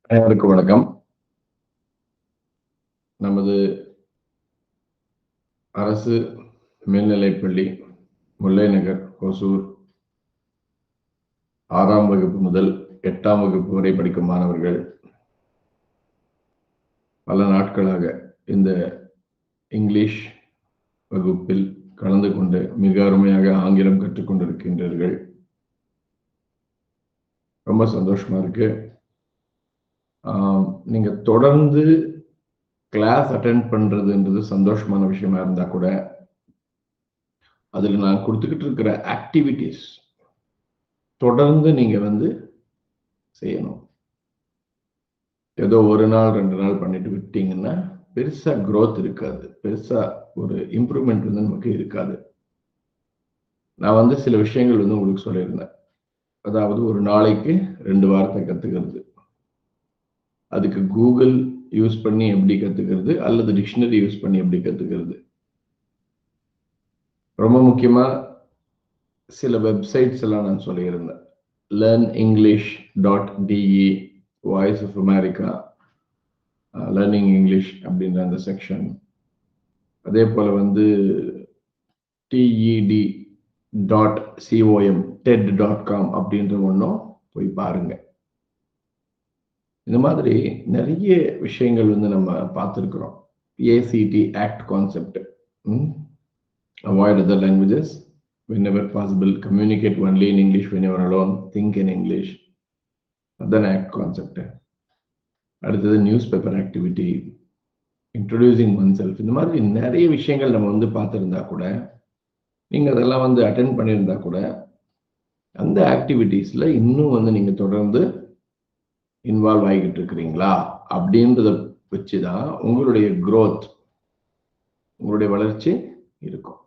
அனைவருக்கும் வணக்கம். நமது அரசு மேல்நிலைப்பள்ளி முல்லைநகர் ஒசூர் 6ஆம் வகுப்பு முதல் 8ஆம் வகுப்பு வரை படிக்கும் மாணவர்கள் பல நாட்களாக இந்த இங்கிலீஷ் வகுப்பில் கலந்து கொண்டு மிக அருமையாக ஆங்கிலம் கற்றுக்கொண்டிருக்கின்றீர்கள். ரொம்ப சந்தோஷமா இருக்கு. நீங்க தொடர்ந்து கிளாஸ் அட்டெண்ட் பண்றதுன்றது சந்தோஷமான விஷயமா இருந்தா கூட அதுல நான் கொடுத்துக்கிட்டு இருக்கிற ஆக்டிவிட்டிஸ் தொடர்ந்து நீங்க செய்யணும். ஏதோ ஒரு நாள் 2 நாள் பண்ணிட்டு விட்டீங்கன்னா பெருசா growth இருக்காது, பெருசா ஒரு இம்ப்ரூவ்மெண்ட் நமக்கு இருக்காது. நான் சில விஷயங்கள் உங்களுக்கு சொல்லியிருந்தேன். அதாவது ஒரு நாளைக்கு 2 வார்த்தை கத்துக்கிறது, அதுக்கு கூகுள் யூஸ் பண்ணி எப்படி கத்துக்கிறது அல்லது டிக்ஷனரி யூஸ் பண்ணி எப்படி கத்துக்கிறது. ரொம்ப முக்கியமா சில வெப்சைட்ஸ் எல்லாம் நான் சொல்லியிருந்தேன். learnenglish.de, voice of America, learning English அப்படின்ற அந்த செக்ஷன். அதே போல TED.com, TED.com அப்படின்ற ஒன்றும் போய் பாருங்க. இந்த மாதிரி நிறைய விஷயங்கள் நம்ம பார்த்துருக்கிறோம். ACT, ACT concept, avoid other languages whenever possible, communicate only in English whenever alone, think in English, அதான் ACT கான்செப்ட். அடுத்தது news paper activity, introducing one self. இந்த மாதிரி நிறைய விஷயங்கள் நம்ம பார்த்துருந்தா கூட, நீங்க அதெல்லாம் அட்டென்ட் பண்ணியிருந்தா கூட, அந்த ஆக்டிவிட்டீஸ்ல இன்னும் நீங்க தொடர்ந்து இன்வால்வ் ஆகிட்டு இருக்கிறீங்களா அப்படின்றத வச்சுதான் உங்களுடைய growth, உங்களுடைய வளர்ச்சி இருக்கும்.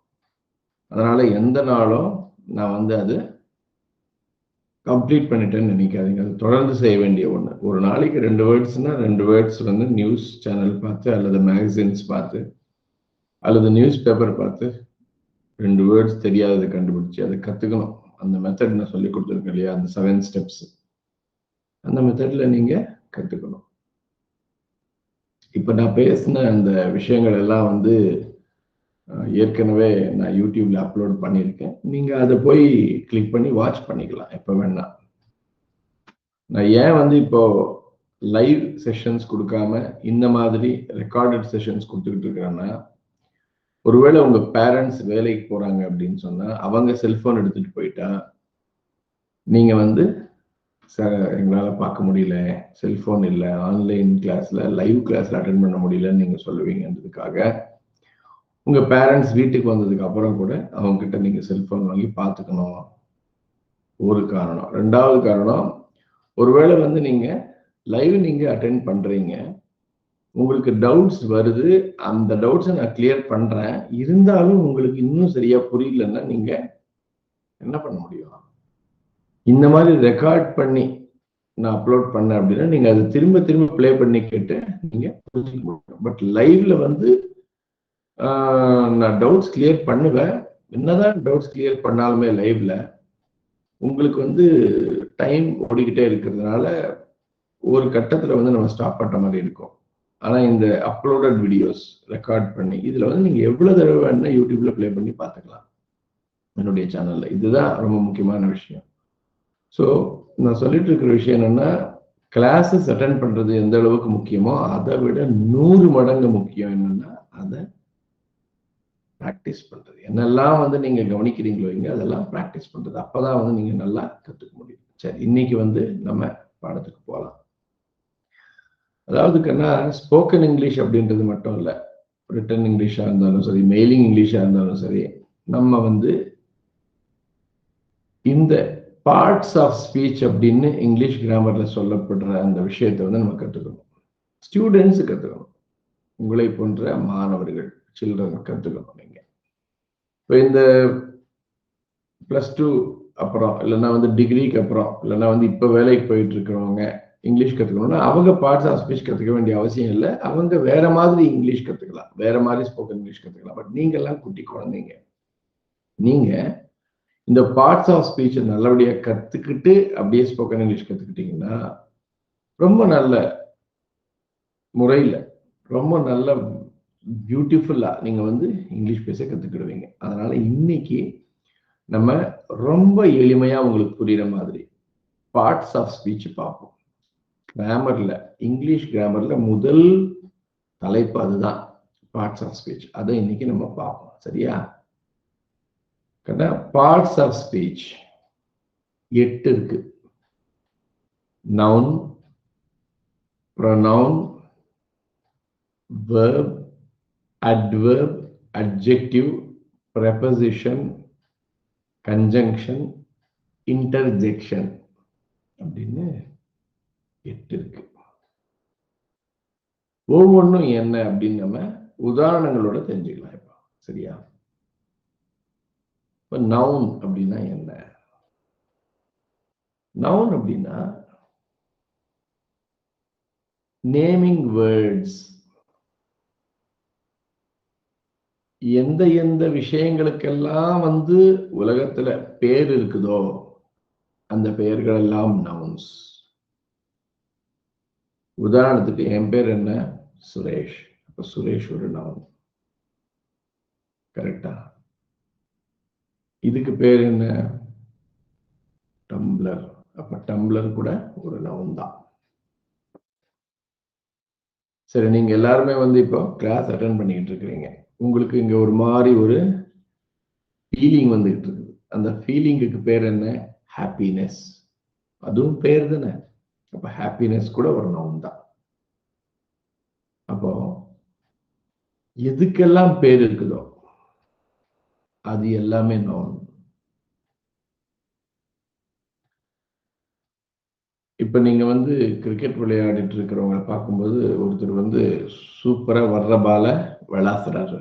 அதனால எந்த நாளும் நான் அது கம்ப்ளீட் பண்ணிட்டேன்னு நினைக்காதீங்க. அது தொடர்ந்து செய்ய வேண்டிய ஒண்ணு. ஒரு நாளைக்கு 2 வேர்ட்ஸ்னா 2 வேர்ட்ஸ் நியூஸ் சேனல் பார்த்து அல்லது மேகசின்ஸ் பார்த்து அல்லது நியூஸ் பேப்பர் பார்த்து 2 வேர்ட்ஸ் தெரியாததை கண்டுபிடிச்சு அதை கத்துக்கணும். அந்த மெத்தட் நான் சொல்லி கொடுத்துருக்கேன் இல்லையா, அந்த 7 ஸ்டெப்ஸ், அந்த மெத்தட்ல நீங்க கத்துக்கணும். இப்ப நான் பேசின அந்த விஷயங்கள் எல்லாம் ஏற்கனவே நான் யூடியூப்ல அப்லோட் பண்ணியிருக்கேன். நீங்க அதை போய் கிளிக் பண்ணி வாட்ச் பண்ணிக்கலாம் எப்ப வேணா. நான் ஏன் இப்போ லைவ் செஷன்ஸ் கொடுக்காம இந்த மாதிரி ரெக்கார்டட் செஷன்ஸ் கொடுத்துக்கிட்டு இருக்கிறேன்னா, ஒருவேளை உங்க பேரண்ட்ஸ் வேலைக்கு போறாங்க அப்படின்னு சொன்னா அவங்க செல்போன் எடுத்துட்டு போயிட்டா நீங்க சார் எங்களால பார்க்க முடியல, செல்போன் இல்ல, ஆன்லைன் கிளாஸ்ல லைவ் கிளாஸ்ல அட்டென்ட் பண்ண முடியலன்னு நீங்க சொல்லுவீங்கன்றதுக்காக உங்க பேரண்ட்ஸ் வீட்டுக்கு வந்ததுக்கு அப்புறம் கூட அவங்க கிட்ட நீங்க செல்போன் வாங்கி பார்த்துக்கணும். ஒரு காரணம். 2வது காரணம், ஒருவேளை நீங்க லைவ் நீங்க அட்டென்ட் பண்றீங்க, உங்களுக்கு டவுட்ஸ் வருது, அந்த டவுட்ஸை நான் கிளியர் பண்றேன், இருந்தாலும் உங்களுக்கு இன்னும் சரியா புரியலன்னா நீங்க என்ன பண்ண முடியும்? இந்த மாதிரி ரெக்கார்ட் பண்ணி நான் அப்லோட் பண்ணேன் அப்படின்னா நீங்க அதை திரும்ப திரும்ப பிளே பண்ணி கேட்டு நீங்க புரிஞ்சுக்க முடியும். பட் லைவ்ல நான் டவுட்ஸ் கிளியர் பண்ணுவேன். என்னதான் டவுட்ஸ் கிளியர் பண்ணாலுமே லைவ்ல உங்களுக்கு டைம் ஓடிக்கிட்டே இருக்கிறதுனால ஒரு கட்டத்துல நம்ம ஸ்டாப் பண்ற மாதிரி இருக்கும். ஆனா இந்த அப்லோடட் வீடியோஸ் ரெக்கார்ட் பண்ணி இதுல நீங்க எவ்வளவு தடவை வேணா யூடியூப்ல பிளே பண்ணி பார்த்துக்கலாம் என்னுடைய சேனல்ல. இதுதான் ரொம்ப முக்கியமான விஷயம். ஸோ நான் சொல்லிட்டு இருக்கிற விஷயம் என்னன்னா, கிளாஸஸ் அட்டென்ட் பண்றது எந்த அளவுக்கு முக்கியமோ அதை விட 100 மடங்கு முக்கியம் என்னன்னா அதை ப்ராக்டிஸ் பண்றது. என்னெல்லாம் நீங்க கவனிக்கிறீங்களோ இங்க அதெல்லாம் ப்ராக்டிஸ் பண்றது. அப்பதான் நீங்க நல்லா கத்துக்க முடியும். சரி, இன்னைக்கு நம்ம பாடத்துக்கு போகலாம். அதாவது ஸ்போக்கன் இங்கிலீஷ் அப்படின்றது மட்டும் இல்ல, ரிட்டன் இங்கிலீஷா இருந்தாலும் சரி, மெயிலிங் இங்கிலீஷா இருந்தாலும் சரி, நம்ம இந்த பார்ட்ஸ் ஆஃப் ஸ்பீச் அப்படின்னு இங்கிலீஷ் கிராமர்ல சொல்லப்படுற அந்த விஷயத்தை நம்ம கத்துக்கணும். ஸ்டூடெண்ட்ஸ் கத்துக்கணும், உங்களை போன்ற மாணவர்கள், சில்ட்ரன் கத்துக்கணும். நீங்க இப்போ இந்த +2 அப்புறம் இல்லைன்னா டிகிரிக்கு அப்புறம் இல்லைன்னா இப்போ வேலைக்கு போயிட்டு இருக்கிறவங்க இங்கிலீஷ் கத்துக்கணும்னா அவங்க பார்ட்ஸ் ஆஃப் ஸ்பீச் கத்துக்க வேண்டிய அவசியம் இல்லை. அவங்க வேற மாதிரி இங்கிலீஷ் கத்துக்கலாம், வேற மாதிரி ஸ்போக்கன் இங்கிலீஷ் கத்துக்கலாம். பட் நீங்க எல்லாம் குட்டி குழந்தைங்க, நீங்க இந்த பார்ட்ஸ் ஆஃப் ஸ்பீச் நல்லபடியா கத்துக்கிட்டு அப்படியே ஸ்போக்கன் இங்கிலீஷ் கத்துக்கிட்டீங்கன்னா ரொம்ப நல்ல முறையில் ரொம்ப நல்ல பியூட்டிஃபுல்லா நீங்க வந்து இங்கிலீஷ் பேச கத்துக்கிடுவீங்க. அதனால இன்னைக்கு நம்ம ரொம்ப எளிமையா உங்களுக்கு புரியுற மாதிரி பார்ட்ஸ் ஆஃப் ஸ்பீச் பார்ப்போம். கிராமர்ல இங்கிலீஷ் கிராமர்ல முதல் தலைப்பு அதுதான், பார்ட்ஸ் ஆஃப் ஸ்பீச். அதை இன்னைக்கு நம்ம பார்ப்போம். சரியா? பார்ட்ஸ் ஆஃப் ஸ்பீச் 8 இருக்கு. Noun, pronoun, verb, adverb, adjective, preposition, conjunction, interjection அப்படின்னு 8 இருக்கு. ஒவ்வொன்றும் என்ன அப்படின்னு நம்ம உதாரணங்களோட தெரிஞ்சுக்கலாம் இப்போ. சரியா? இப்போ நவுன் அப்படின்னா என்ன? நவுன் அப்படின்னா நேமிங் வேர்ட்ஸ். எந்த எந்த விஷயங்களுக்கெல்லாம் வந்து உலகத்துல பேர் இருக்குதோ அந்த பெயர்கள் எல்லாம் நவுன்ஸ். உதாரணத்துக்கு என் பேர் என்ன? சுரேஷ். அப்ப சுரேஷ் ஒரு நவுன். கரெக்டா? இதுக்கு பேர் என்ன? டம்ளர். அப்ப டம்ளர் கூட ஒரு நவுன் தான். சரி, நீங்க எல்லாருமே வந்து இப்போ கிளாஸ் அட்டென்ட் பண்ணிக்கிட்டு இருக்கிறீங்க. உங்களுக்கு இங்க ஒரு மாதிரி ஒரு ஃபீலிங் வந்துகிட்டு இருக்குது. அந்த ஃபீலிங்குக்கு பேர் என்ன? ஹாப்பினஸ். அதுவும் பேர் தானே. அப்ப ஹாப்பினஸ் கூட ஒரு நவுன் தான். அப்போ எதுக்கெல்லாம் பேர் இருக்குதோ அது எல்லாமே நவுன். இப்ப நீங்க வந்து கிரிக்கெட் விளையாடிட்டு இருக்கிறவங்களை பார்க்கும்போது ஒருத்தர் வந்து சூப்பரா வர்ற பால விளாசுறாரு.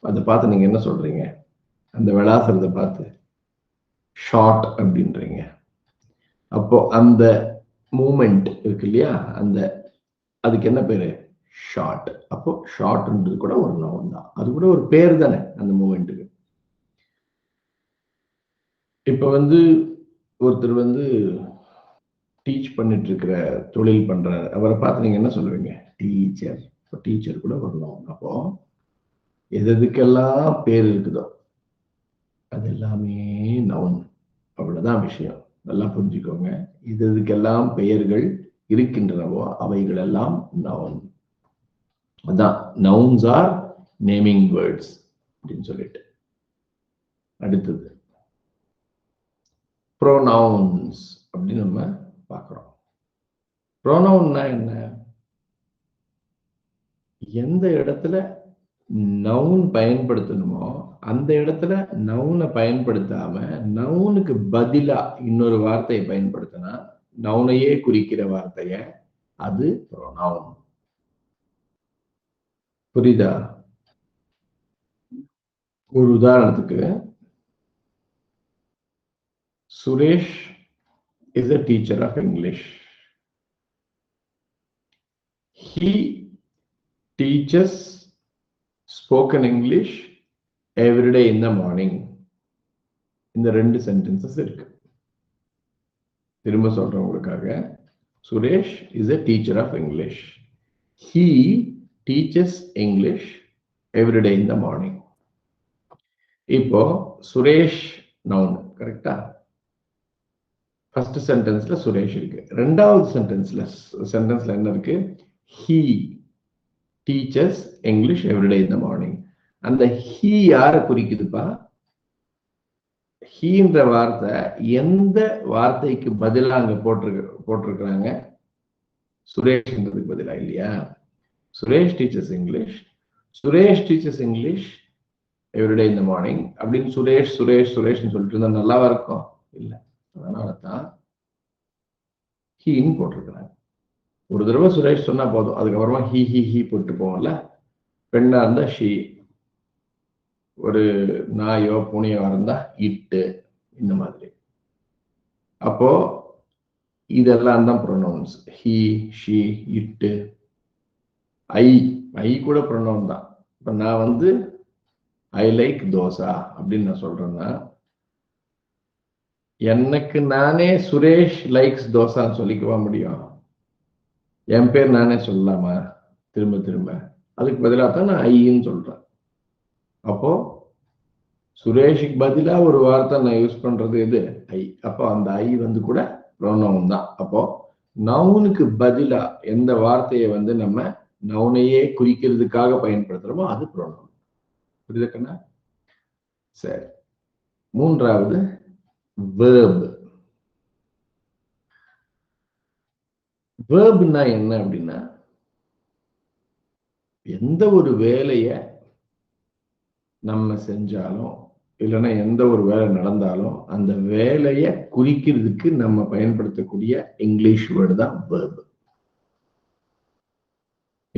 அதை பார்த்து நீங்க என்ன சொல்றீங்க? அந்த விளாசுறதை பார்த்து ஷார்ட் அப்படின்றீங்க. அப்போ அந்த மூமெண்ட் இருக்கு இல்லையா, அந்த அதுக்கு என்ன பேரு? ஷார்ட். அப்போ ஷார்ட்ன்றது கூட ஒரு நவுன் தான். அது கூட ஒரு பேர் தானே அந்த மூமெண்ட்டுக்கு. இப்ப வந்து ஒருத்தர் வந்து டீச் பண்ணிட்டு இருக்கிற தொழில் பண்றாரு. அவரை பார்த்து நீங்க என்ன சொல்லுவீங்க? டீச்சர். இப்போ டீச்சர் கூட ஒரு நவுன். அப்போ எதுக்கெல்லாம் பேர் இருக்குதோ அது எல்லாமே நவுன். அவ்வளவுதான் விஷயம். நல்லா புரிஞ்சுக்கோங்க. எதுக்கெல்லாம் பெயர்கள் இருக்கின்றனவோ அவைகள் எல்லாம் நவுன். அதான் நவுன்ஸ் ஆர் நேமிங் வேர்ட்ஸ் அப்படின்னு சொல்லிட்டு. அடுத்தது ப்ரோனவுன்ஸ் அப்படின்னு நம்ம பார்க்கிறோம். ப்ரோனவுன்னா என்ன? எந்த இடத்துல நவுன் பயன்படுத்தணுமோ அந்த இடத்துல நவுனை பயன்படுத்தாம நவுனுக்கு பதிலா இன்னொரு வார்த்தையை பயன்படுத்தினா நவுனையே குறிக்கிற வார்த்தைய அது ப்ரோனவுன். புரியுதா? ஒரு உதாரணத்துக்கு, Suresh is a teacher of English. He teaches spoken English every day in the morning. இந்த 2 சென்டென்சஸ் இருக்கு. திரும்ப சொல்றவங்களுக்காக, Suresh is a teacher of English. He teaches English every day in the morning. இப்போ சுரேஷ் நவுன். கரெக்டா? ஃபர்ஸ்ட் சென்டென்ஸ்ல சுரேஷ் இருக்கு. ரெண்டாவது சென்டென்ஸ்ல என்ன இருக்கு? he teaches English every day in the morning. அந்த he யாரை குறிக்குதுப்பா? ஹீன்ற வார்த்தை எந்த வார்த்தைக்கு பதிலா அங்க போட்டிருக்கிறாங்க? சுரேஷ்ன்றதுக்கு பதிலா இல்லையா? Suresh teachers English. Suresh teachers English every day இந்த மார்னிங் அப்படின்னு சுரேஷ் சுரேஷ் சுரேஷ்னு சொல்லிட்டு இருந்தா நல்லாவா இருக்கும்? இல்லை. அதனாலதான் ஹீன்னு போட்டிருக்கிறாங்க. ஒரு தடவை சுரேஷ் சொன்னா போதும், அதுக்கப்புறமா ஹி ஹி ஹி போட்டு போவோம்ல. பெண்ணா இருந்தா ஷி, ஒரு நாயோ பூனையோ இருந்தா இட்டு, இந்த மாதிரி. அப்போ இதெல்லாம் தான் ப்ரொனவுன்ஸ். ஹி, ஷி, இட்டு, ஐ கூட ப்ரொனவுன் தான். இப்ப நான் வந்து ஐ லைக் தோசா அப்படின்னு நான் சொல்றேன்னா எனக்கு நானே சுரேஷ் லைக்ஸ் தோசான்னு சொல்லிக்கவா முடியும்? என் பேர் நானே சொல்லலாமா திரும்ப திரும்ப? அதுக்கு பதிலாக தான் நான் ஐன்னு சொல்றேன். அப்போ சுரேஷுக்கு பதிலா ஒரு வார்த்தை நான் யூஸ் பண்றது எது? ஐ. அப்போ அந்த ஐ வந்து கூட ப்ரோனவுன் தான். அப்போ நவுனுக்கு பதிலா எந்த வார்த்தையை வந்து நம்ம நவுனையே குறிக்கிறதுக்காக பயன்படுத்துறோமோ அது ப்ரோனவுன். புரியுதா கண்ணா? சரி, மூன்றாவது verb. verbனா என்ன அப்படின்னா, எந்த ஒரு வேலையை நம்ம செஞ்சாலும் இல்லைன்னா எந்த ஒரு வேலை நடந்தாலும் அந்த வேலையை குறிக்கிறதுக்கு நம்ம பயன்படுத்தக்கூடிய இங்கிலீஷ் வேர்டு தான் verb.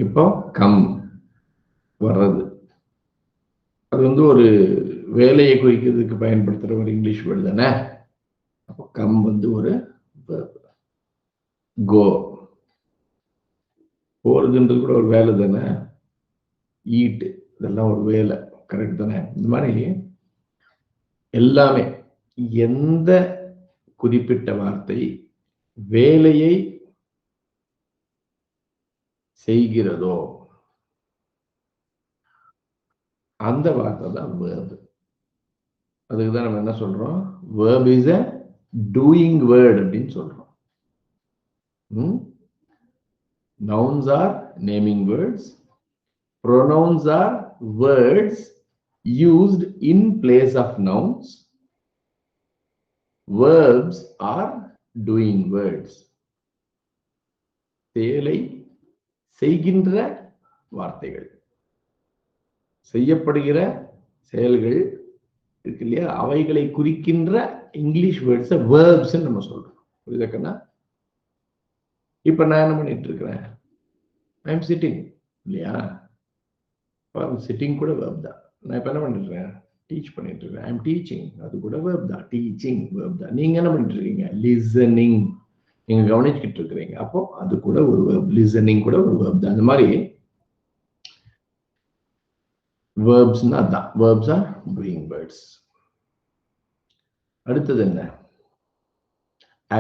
இப்போ கம் வர்றது, அது வந்து ஒரு வேலையை குறிக்கிறதுக்கு பயன்படுத்துற ஒரு இங்கிலீஷ் வேர்டு தானே. அப்போ கம் வந்து ஒரு verb. கோ, போறதுன்றது கூட ஒரு வேலை தானே. ஈட், இதெல்லாம் ஒரு வேலை, கரெக்ட் தானே. இந்த மாதிரி எல்லாமே எந்த குறிப்பிட்ட வார்த்தை வேலையை செய்கிறதோ அந்த வார்த்தை தான் verb. அதுக்கு தான் நம்ம என்ன சொல்றோம்? verb is a doing word அப்படின்னு சொல்றோம். Nouns are naming words. Pronouns are words used in place of nouns. Verbs are doing words. செயலை செய்கின்ற வார்த்தைகள், செய்யப்படுகிற செயல்கள் இருக்கு இல்லையா, அவைகளை குறிக்கின்ற இங்கிலீஷ் வேர்ட்ஸ் verbs நம்ம சொல்றோம். புரியுதா? இப்ப நான் என்ன பண்ணிட்டு இருக்கிறேன்? ஐ எம் சிட்டிங் இல்லையா? சிட்டிங் கூட verb தான். நான் இப்ப என்ன பண்ணிட்டு இருக்கேன்? டீச் பண்ணிட்டு இருக்கேன். ஐ எம் டீச்சிங், அது கூட verb தான். டீச்சிங் verb தான். நீங்க என்ன பண்ணிட்டு இருக்கீங்க? லிசனிங், நீங்க கவனிச்சுக்கிட்டு இருக்கிறீங்க. அப்போ அது கூட ஒரு verb. லிசனிங் கூட ஒரு verb தான். அந்த மாதிரி verbsனா அதான். verbs are doing words. அடுத்தது என்ன?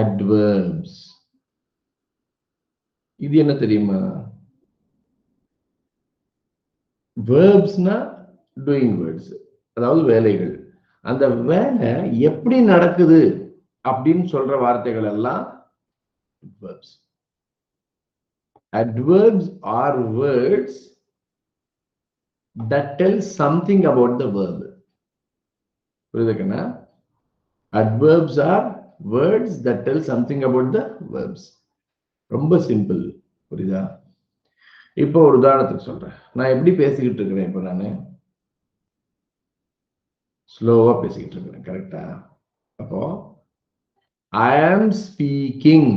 adverbs. இது என்ன தெரியுமா? verbsனா doing words, அதாவது வேலைகள். அந்த வேலை எப்படி நடக்குது அப்படின்னு சொல்ற வார்த்தைகள் எல்லாம் verbs. Adverbs are words that tell something about the verb. புரியுதுக்கண்ணா? Adverbs are words that tell something about the verbs. ரொம்ப சிம்பிள். புரியுதா? இப்போ ஒரு உதாரணத்துக்கு சொல்றேன். நான் எப்படி பேசிக்கிட்டு இருக்கிறேன்? இப்போ நானு ஸ்லோவா பேசிக்கிட்டு இருக்கிறேன், கரெக்டா? அப்போ ஐ ஆம் ஸ்பீக்கிங்.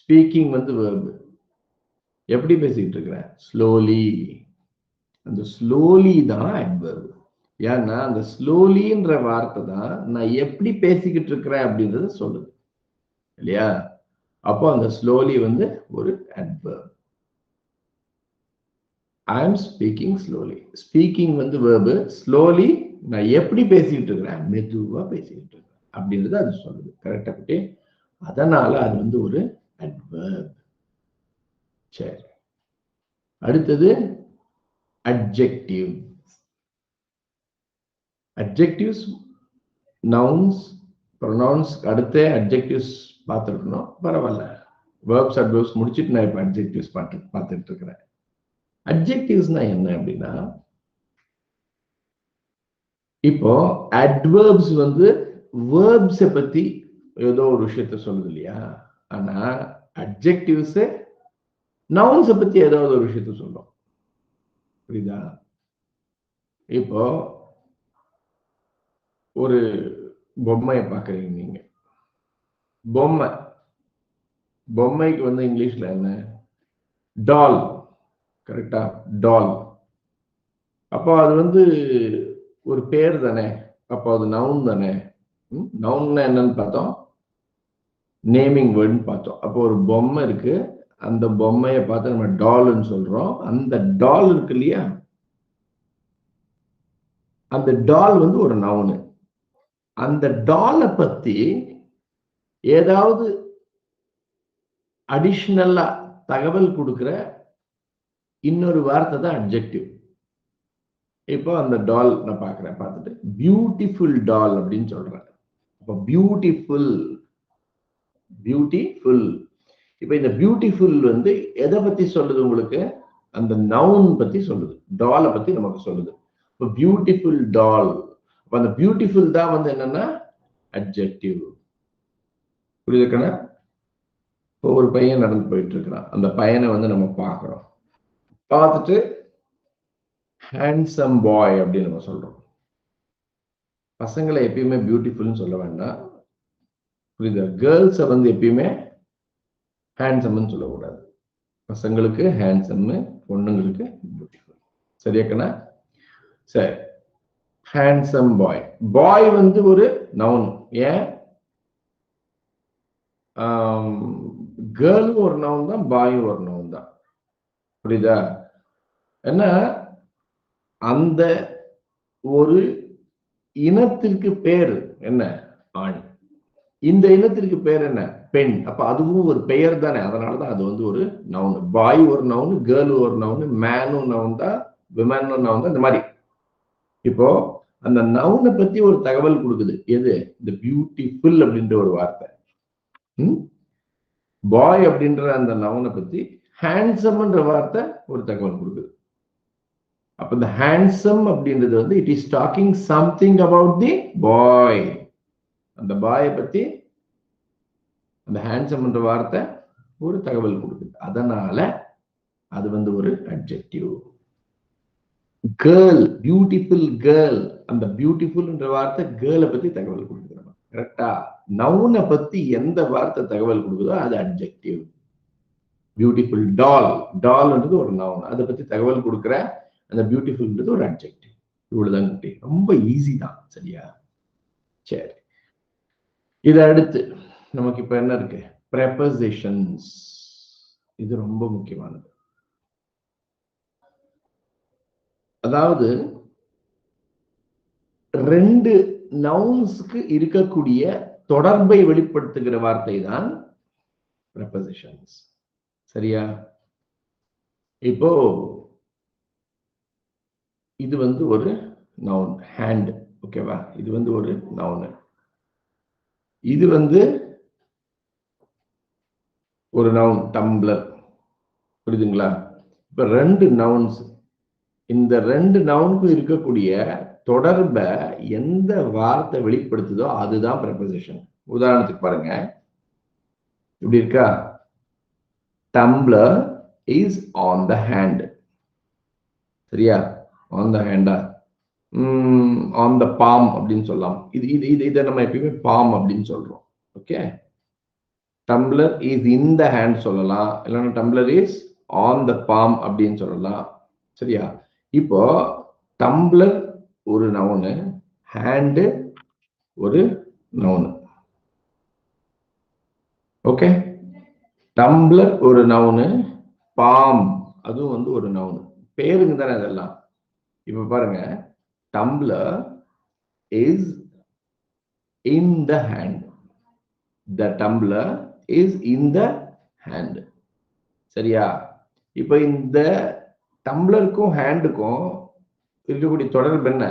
ஸ்பீக்கிங் வந்து verb. எப்படி பேசிக்கிட்டு இருக்கிறேன்? ஸ்லோலி. அந்த ஸ்லோலி தான் adverb. ஏன்னா அந்த ஸ்லோலின்ற வார்த்தை தான் நான் எப்படி பேசிக்கிட்டு இருக்கிறேன் அப்படின்றத சொல்லுது இல்லையா? அப்போ அந்த ஸ்லோலி வந்து ஒரு adverb. I am speaking slowly. Speaking வந்து verb. slowly நான் எப்படி பேசிக்கிட்டு இருக்கிறேன்? மெதுவா பேசிக்கிட்டு இருக்கிறேன் அப்படின்றது அது சொல்லுது. கரெக்டா குட்டி? அதனால அது வந்து ஒரு adverb. சரி, அடுத்தது adjective. adjectives, nouns, pronouns அடுத்த adjectives பார்த்துருக்கணும். பரவாயில்ல, verbs adverbs முடிச்சிட்டு நான் இப்போ adjectives பார்த்துட்டு இருக்கிறேன். adjectivesனா என்ன அப்படின்னா, இப்போ adverbs வந்து verbs பத்தி ஏதோ ஒரு விஷயத்த சொல்லுது இல்லையா? ஆனா adjectives nouns பத்தி ஏதாவது ஒரு விஷயத்த சொல்லும். புரியுதா? இப்போ ஒரு பொம்மையை பார்க்குறீங்க நீங்க. பொம்மைக்கு வந்து இங்கிலீஷ்ல என்ன? டால். கரெக்டா? டால். அப்போ அது வந்து ஒரு பேர் தானே. அப்போ அது நவுன் தானே. நவுன்னா என்னன்னு பார்த்தோம்? நேமிங் வேர்டுன்னு பார்த்தோம். அப்போ ஒரு பொம்மை இருக்கு, அந்த பொம்மையை பார்த்து நம்ம டால்னு சொல்றோம். அந்த டால் இருக்கு இல்லையா, அந்த டால் வந்து ஒரு நவுனு. அந்த டாலை பத்தி ஏதாவது அடிஷனலா தகவல் கொடுக்கிற இன்னொரு வார்த்தை தான் அட்ஜெக்டிவ். இப்போ அந்த டால் நான் பார்க்குறேன், பார்த்துட்டு பியூட்டிஃபுல் டால் அப்படின்னு சொல்றேன். இப்போ பியூட்டிஃபுல் இப்போ இந்த பியூட்டிஃபுல் வந்து எதை பத்தி சொல்லுது உங்களுக்கு? அந்த நவுன் பத்தி சொல்லுது, டாலை பத்தி நமக்கு சொல்லுது. இப்போ பியூட்டிஃபுல் டால், அப்போ அந்த பியூட்டிஃபுல் தான் வந்து என்னன்னா அட்ஜெக்டிவ். புரியுதுக்கண்ணா? இப்போ ஒரு பையன் நடந்து போயிட்டு இருக்கிறான், அந்த பையனை வந்து நம்ம பார்க்குறோம், பார்த்துட்டு ஹேண்ட்ஸம் பாய் அப்படின்னு நம்ம சொல்றோம். பசங்களை எப்பயுமே பியூட்டிஃபுல்னு சொல்ல வேண்டாம், புரியுதா? கேர்ள்ஸை வந்து எப்பயுமே ஹேண்ட்ஸம்னு சொல்லக்கூடாது. பசங்களுக்கு ஹேண்ட்ஸம், பொண்ணுங்களுக்கு பியூட்டிஃபுல். சரியாக்கண்ணா? சரி, ஹேண்ட்ஸம் பாய். பாய் வந்து ஒரு நவுன். ஏன்? கேர்ள் ஒரு நவுன் தான், பாய் ஒரு நவுன் தான். புரியுதா? ஏன்னா அந்த ஒரு இனத்திற்கு பேர் என்ன? ஆண். இந்த இனத்திற்கு பேர் என்ன? பெண். அப்ப அதுவும் ஒரு பெயர் தானே, அதனாலதான் அது வந்து ஒரு நவுன். பாய் ஒரு நவுன், கேர்ள் ஒரு நவுன், மேனும் நவுன் தான், விமனும் நவுன் தான். இந்த மாதிரி இப்போ அந்த நவுனை பத்தி ஒரு தகவல் கொடுக்குது. எது? இந்த பியூட்டிஃபுல் அப்படின்ற ஒரு வார்த்தை. பாய் அப்படின்ற அந்த நவுனை பத்தி ஹேண்ட்ஸம்ன்ற வார்த்தை ஒரு தகவல் கொடுக்குது. அப்ப இந்த ஹேண்ட்ஸம் அப்படின்றது வந்து it is talking something about the boy. அந்த பாயை பத்தி அந்த ஹேண்ட்ஸம்ன்ற வார்த்தை ஒரு தகவல் கொடுக்குது, அதனால அது வந்து ஒரு அட்ஜெக்டிவ். கேர்ள், பியூட்டிஃபுல் கேர்ள், அந்த பியூட்டிஃபுல்ன்ற வார்த்தை கேர்ளை பத்தி தகவல் கொடுக்குது. கரெக்டா? நவுனை பத்தி எந்த வார்த்தை தகவல் கொடுக்குதோ அது அட்ஜெக்டிவ். பியூட்டிஃபுல் டால், டால்ன்றது ஒரு நவுன், அதை பத்தி தகவல் கொடுக்குற அந்த பியூட்டிஃபுல்ன்றது ஒரு அட்ஜெக்டிவ். இவ்வளவுதான் குட்டி, ரொம்ப ஈஸி தான். சரியா? சரி, இதை அடுத்து நமக்கு இப்ப என்ன இருக்கு? ப்ரெபோசிஷன்ஸ். இது ரொம்ப முக்கியமானது. அதாவது ரெண்டு நவுன்ஸ்க்கு இருக்கக்கூடிய தொடர்பை வெளிப்படுத்துகிற வார்த்தை தான் ப்ரெபோசிஷன்ஸ். சரியா? இப்போ இது வந்து ஒரு நவுன், ஹேண்ட். ஓகேவா? இது வந்து ஒரு நவுன், இது வந்து ஒரு நவுன், டம்ளர். புரியுதுங்களா? இப்ப ரெண்டு நவுன்ஸ், இந்த ரெண்டு நவுனுக்கும் இருக்கக்கூடிய தொடர்பை எந்த வார்த்தை வெளிப்படுத்துதோ அதுதான் ப்ரெபோசிஷன். உதாரணத்துக்கு பாருங்க, இப்படி இருக்கா? Tumbler is on the hand. சரியா? ஆன் த ஹேண்டா? ஆன் த பாம் அப்படின்னு சொல்லலாம். இதை நம்ம எப்பயுமே பாம் அப்படின்னு சொல்றோம். Okay, tumbler is in the hand சொல்லலாம், இல்லைன்னா tumbler is on the palm அப்படின்னு சொல்லலாம். சரியா? இப்போ டம்ளர் ஒரு நவுனு, ஹேண்டு ஒரு நவுனு. ஓகே, டம்ளர் ஒரு நவுனு, பாம் அதுவும் வந்து ஒரு நவுனு. பேருங்க தானே அதெல்லாம். இப்ப பாருங்க, tumbler is in the hand, the tumbler is in the hand. சரியா? இப்ப இந்த டம்ளருக்கும் ஹேண்டுக்கும் இருக்கக்கூடிய தொடர்பு என்ன?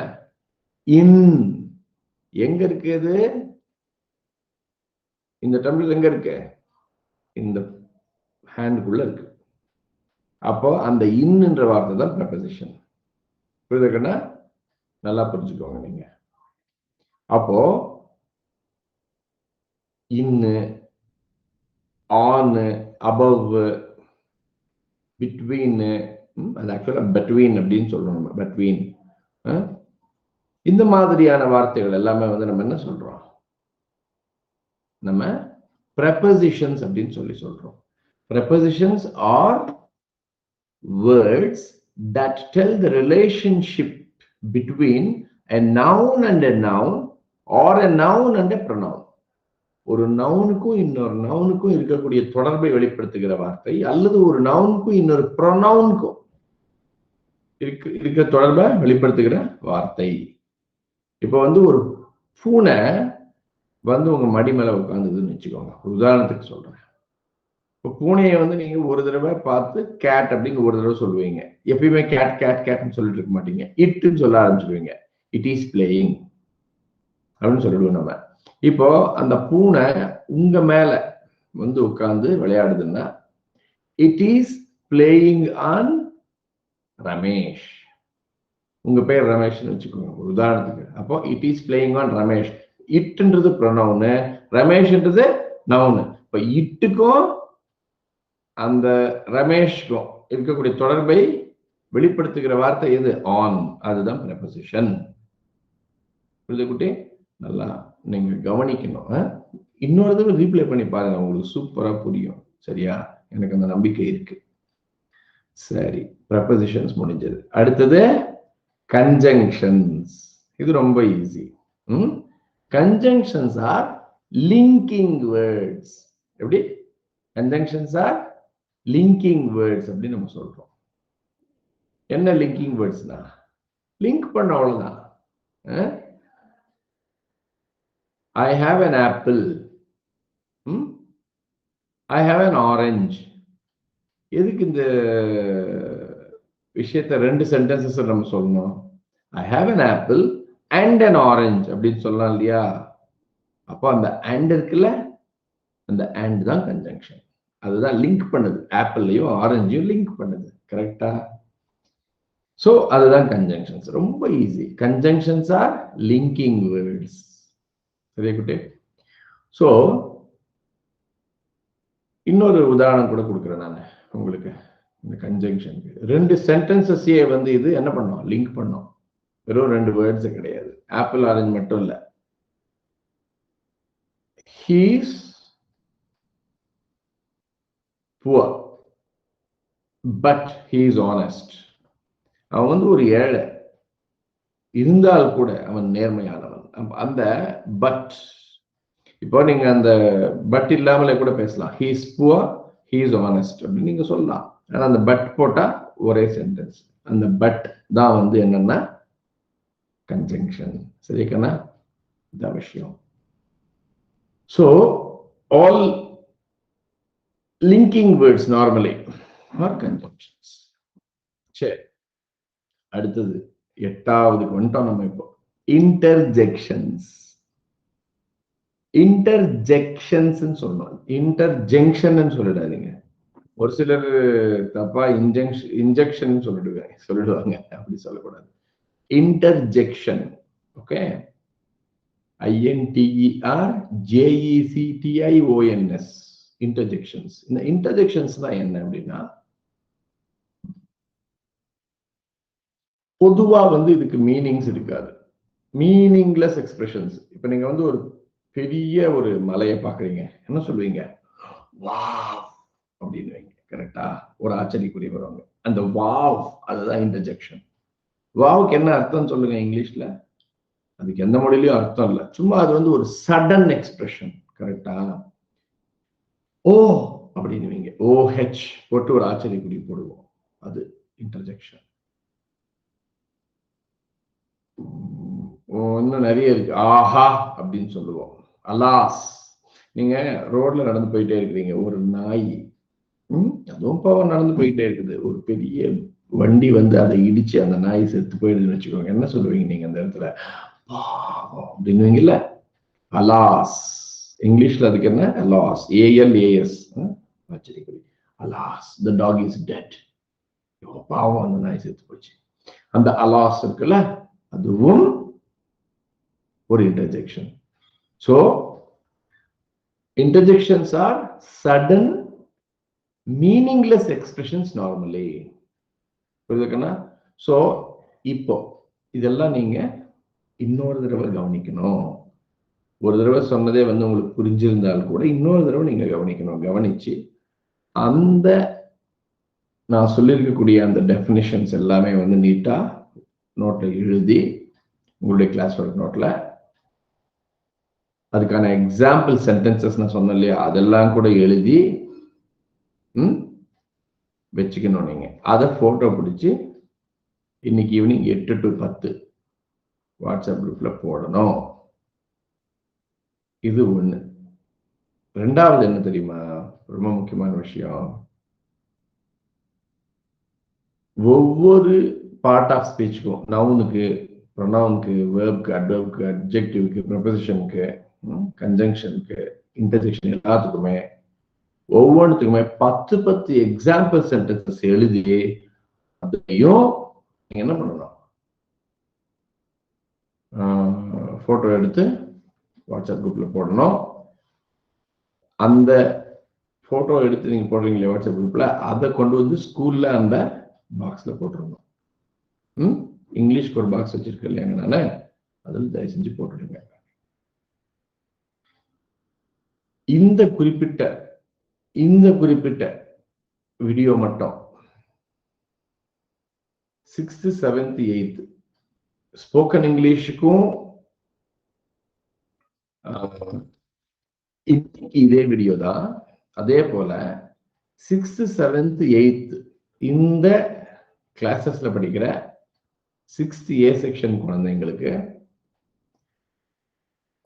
இன். எங்க இருக்குது? இந்த டம்ளர் எங்க இருக்கு? இந்த ஹேண்டுக்குள்ள இருக்கு. அப்போ அந்த இன்ன்ன்ற வார்த்தை தான் ப்ரெபோசிஷன். புரியுதுக்கண்ணா? நல்லா புரிஞ்சுக்கோங்க நீங்க. அப்போ இன்னு, ஆன், அபவ், பிட்வீன், அது ஆக்சுவலா பெட்வீன் அப்படின்னு சொல்றோம் நம்ம, பெட்வீன். இந்த மாதிரியான வார்த்தைகள் எல்லாமே வந்து நம்ம என்ன சொல்றோம்? நம்ம prepositions அப்படின்னு சொல்லி சொல்றோம். Prepositions are words that tell the relationship between a noun and a noun or a noun and a pronoun. ஒரு நவுனுக்கும் இன்னொரு நவுனுக்கும் இருக்கக்கூடிய தொடர்பை வெளிப்படுத்துகிற வார்த்தை, அல்லது ஒரு நவுனுக்கும் இன்னொரு ப்ரொனவுனுக்கும் இருக்க தொடர்பை வெளிப்படுத்துகிற வார்த்தை. இப்ப வந்து ஒரு பூனை வந்து உங்க மடி மேல உட்கார்ந்ததுன்னு வச்சுக்கோங்க, உதாரணத்துக்கு சொல்றேன். இப்போ பூனையை வந்து நீங்க ஒரு தடவை பார்த்து கேட் அப்படிங்க ஒரு தடவை சொல்லுவீங்க. எப்பயுமே கேட் கேட் கேட்னு சொல்லிட்டு இருக்க மாட்டீங்க. இட்டுன்னு சொல்ல ஆரம்பிச்சிருவீங்க. இட் இஸ் பிளேயிங் அப்படின்னு சொல்லிடுவோம் நம்ம. இப்போ அந்த பூனை உங்க மேல வந்து உட்கார்ந்து விளையாடுதுன்னா it is playing on Ramesh. உங்க பேர் ரமேஷ்னு வச்சுக்கோங்க ஒரு உதாரணத்துக்கு. அப்போ it is playing on Ramesh. இட்ன்றது ப்ரொனவுனு, ரமேஷ்ன்றது நவுனு. இப்போ இட்டுக்கும் அந்த ரமேஷ்க்கும் இருக்கக்கூடிய தொடர்பை வெளிப்படுத்துகிற வார்த்தை எது? ஆன். அதுதான் ப்ரெபோசிஷன். புரியுது குட்டி? நல்லா நீங்க கவனிக்கணும். இன்னொரு தடவை ரீப்ளே பண்ணி பாருங்க, உங்களுக்கு சூப்பரா புரியும். சரியா? எனக்கு அந்த நம்பிக்கை இருக்கு. சரி, ப்ரெபோசிஷன்ஸ் முடிஞ்சது. அடுத்தது கன்ஜங்ஷன்ஸ். இது ரொம்ப easy. Conjunctions are linking words. எப்படி? கன்ஜங்ஷன்ஸ் ஆர் லிங்கிங் வேர்ட்ஸ் அப்படின்னு நம்ம சொல்றோம். என்ன லிங்கிங் வேர்ட்ஸ்னா லிங்க் பண்ண அவ்வளவுதான். I have an apple. I have an orange. எதுக்கு இந்த விஷயத்தை ரெண்டு சென்டென்சஸ் நம்ம சொல்லணும்? I have an apple and an orange அப்படின்னு சொல்லலாம் இல்லையா? அப்போ அந்த and இருக்குல்ல, அந்த and தான் கன்ஜங்ஷன். அதுதான் லிங்க் பண்ணுது. ஆப்பிள்லையும் ஆரஞ்சையும் லிங்க் பண்ணுது. கரெக்டா? சோ அதுதான் கன்ஜங்ஷன்ஸ். ரொம்ப easy. Conjunctions are linking words. சரியா குட்டி? சோ இன்னொரு உதாரணம் கூட கொடுக்குறேன் நான் உங்களுக்கு. இந்த கன்ஜங்ஷனுக்கு ரெண்டு சென்டென்சஸையே வந்து இது என்ன பண்ணோம்? லிங்க் பண்ணோம். வெறும் ரெண்டு வேர்ட்ஸ் கிடையாது. ஆப்பிள் ஆரஞ்சு மட்டும் இல்ல. He is poor but he is honest. அவன் வந்து ஒரு ஏழை, இருந்தால் கூட அவன் நேர்மையானவன். அந்த பட், இப்போ நீங்க அந்த பட் இல்லாமலே கூட பேசலாம். he is poor, he is honest அப்படின்னு நீங்க சொல்லலாம். ஆனா அந்த பட் போட்டா ஒரே சென்டென்ஸ். அந்த பட் தான் வந்து என்னன்னா கன்ஜங்ஷன். சரிக்கண்ணா? இந்த விஷயம். So all linking words normally are conjunctions. சரி, அடுத்தது எட்டாவதுக்கு வந்துட்டோம் நம்ம. இப்போ இன்டர்ஜெக்ஷன்ஸ். இன்டர்ஜெக்ஷன்ஸ் சொல்லணும், இன்டர்ஜெங்ஷன் சொல்லிடாதீங்க. ஒரு சிலர் தப்பா இன்ஜெக்ஷன் சொல்லிடுவாங்க. அப்படி சொல்லக்கூடாது. இன்டர்ஜெக்ஷன். ஓகே? INTERJECTIONS. இன்டர்ஜெக்ஷன்ஸ். இந்த இன்டர்ஜெக்ஷன்ஸ் தான் என்ன அப்படின்னா, பொதுவா வந்து இதுக்கு மீனிங்ஸ் இருக்காது. Meaningless expressions. இப்ப நீங்க வந்து ஒரு பெரிய ஒரு மலையை பாக்குறீங்க, என்ன சொல்லுவீங்க? வாவ் அப்படின்னு. கரெக்டா? ஒரு ஆச்சரியக்குரிய வருவாங்க. அந்த வாவ், அதுதான் இன்டர்ஜெக்ஷன். வாவுக்கு என்ன அர்த்தம் சொல்லுங்க இங்கிலீஷ்ல? அதுக்கு எந்த மொழியிலயும் அர்த்தம் இல்லை. சும்மா அது வந்து ஒரு சடன் எக்ஸ்பிரஷன். கரெக்டா? ஓ அப்படின்னு OH போட்டு ஒரு ஆச்சரியக்குறி போடுவோம். அது இன்டர்ஜெக்ஷன். இன்னும் நிறைய இருக்கு. ஆஹா அப்படின்னு சொல்லுவோம். அலாஸ். நீங்க ரோட்ல நடந்து போயிட்டே இருக்கிறீங்க, ஒரு நாய் அதுவும் பாவம் நடந்து போயிட்டே இருக்குது, ஒரு பெரிய வண்டி வந்து அதை இடிச்சு அந்த நாய் செத்து போயிடுதுன்னு வச்சுக்கோங்க. என்ன சொல்லுவீங்க நீங்க அந்த இடத்துல? பாவம் அப்படின்னுவீங்கல்ல. அலாஸ். இங்கிலீஷ்ல அதுக்கு என்ன? Alas. ALAS. Alas, the dog is dead. பாவம், அந்த நாய் செத்து போச்சு. அந்த அலாஸ் இருக்குல்ல, அதுவும் ஒரு interjection. So interjections are sudden meaningless expressions normally. புரியுதுக்கண்ணா? சோ இப்போ இதெல்லாம் நீங்க இன்னொரு தடவை கவனிக்கணும். ஒரு தடவை சொன்னதே வந்து உங்களுக்கு புரிஞ்சிருந்தால் கூட இன்னொரு தடவை நீங்க கவனிக்கணும். கவனிச்சு அந்த நான் சொல்லியிருக்கக்கூடிய அந்த டெஃபினிஷன்ஸ் எல்லாமே வந்து நீட்டா நோட்ல எழுதி உங்களுடைய கிளாஸ் ஒர்க் நோட்ல அதுக்கான எக்ஸாம்பிள் சென்டென்சஸ் நான் சொன்னேன் இல்லையா, அதெல்லாம் கூட எழுதி வச்சுக்கணும். நீங்க அதை போட்டோ பிடிச்சி இன்னைக்கு ஈவினிங் 8 to 10 வாட்ஸ்அப் குரூப்ல போடணும். இது ஒண்ணு. ரெண்டாவது என்ன தெரியுமா, ரொம்ப முக்கியமான விஷயம், ஒவ்வொரு பார்ட் ஆஃப் ஸ்பீச்சுக்கும், நவுனுக்கு, ப்ரொனவுனுக்கு, வேர்ப்க்கு, அட்வர்ப்க்கு, அட்ஜெக்டிவ்க்கு, ப்ரொபோசிஷனுக்கு, கன்ஜங்ஷனுக்கு, இன்டர்ஜெக்ஷன் எல்லாத்துக்குமே ஒவ்வொன்றுத்துக்குமே 10 எக்ஸாம்பிள் சென்டென்சஸ் எழுதி அதையும் நீங்க என்ன பண்ணணும், போட்டோ எடுத்து வாட்ஸ்அப் குரூப்ல போடணும். அந்த போட்டோ எடுத்து நீங்க போடுறீங்களே வாட்ஸ்அப் குரூப்ல, அதை கொண்டு வந்து ஸ்கூல்ல அந்த பாக்ஸ்ல போட்டுருணும். இங்கிலீஷ்க்கு ஒரு பாக்ஸ் வச்சிருக்கேன் இல்லையாங்க நானு, அதில் தயவு செஞ்சு போட்டுடுங்க. இந்த குறிப்பிட்ட வீடியோ மட்டும் 6th 7th 8th ஸ்போக்கன் இங்கிலீஷுக்கும் இதே வீடியோ தான். அதே போல 6th 7th 8th இந்த கிளாஸஸ்ல படிக்கிற 6th A செக்ஷன் குழந்தைங்களுக்கு,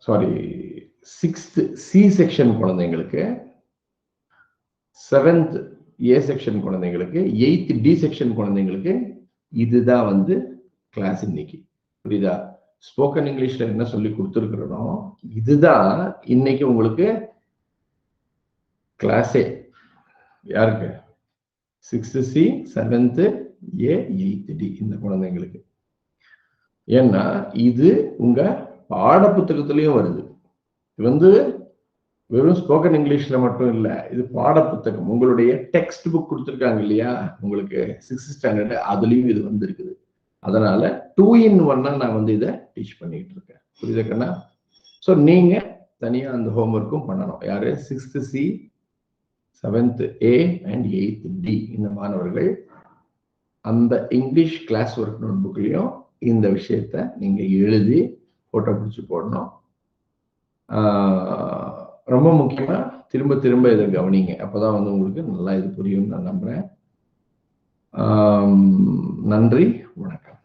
சாரி 6th C செக்ஷன் குழந்தைங்களுக்கு, 7th A செக்ஷன் குழந்தைங்களுக்கு, 8th D செக்ஷன் குழந்தைங்களுக்கு இதுதான் வந்து கிளாஸ் இன்னைக்கு. புரியுதா? ஸ்போக்கன் இங்கிலீஷ்ல என்ன சொல்லி கொடுத்துருக்கிறோம், இதுதான் இன்னைக்கு உங்களுக்கு கிளாஸே. யாருக்கு? 6th C, 7th A, 8th D இந்த குழந்தைங்களுக்கு. ஏன்னா இது உங்க பாட புத்தகத்திலையும் வருது. இது வந்து வெறும் ஸ்போக்கன் இங்கிலீஷ்ல மட்டும் இல்ல, இது பாட புத்தகம். உங்களுடைய டெக்ஸ்ட் புக் கொடுத்துருக்காங்க இல்லையா உங்களுக்கு 6th ஸ்டாண்டர்ட், அதுலயும் இது வந்து இருக்குது. அதனால 2 in 1 நான் வந்து இதை டீச் பண்ணிட்டு இருக்கேன். புரியுதா கண்ணா? ஸோ நீங்க தனியா அந்த ஹோம்ஒர்க்கும் பண்ணணும். யாரு? 6th C, 7th A and 8th D இந்த மாணவர்கள் அந்த இங்கிலீஷ் கிளாஸ் ஒர்க் நோட் புக்லயும் இந்த விஷயத்த நீங்க எழுதி போட்டோ பிடிச்சு போடணும். ரொம்ப முக்கியமா திரும்ப திரும்ப இதை கவனிங்க. அப்பதான் வந்து உங்களுக்கு நல்லா இது புரியும் நான் நம்புறேன். நன்றி, வணக்கம்.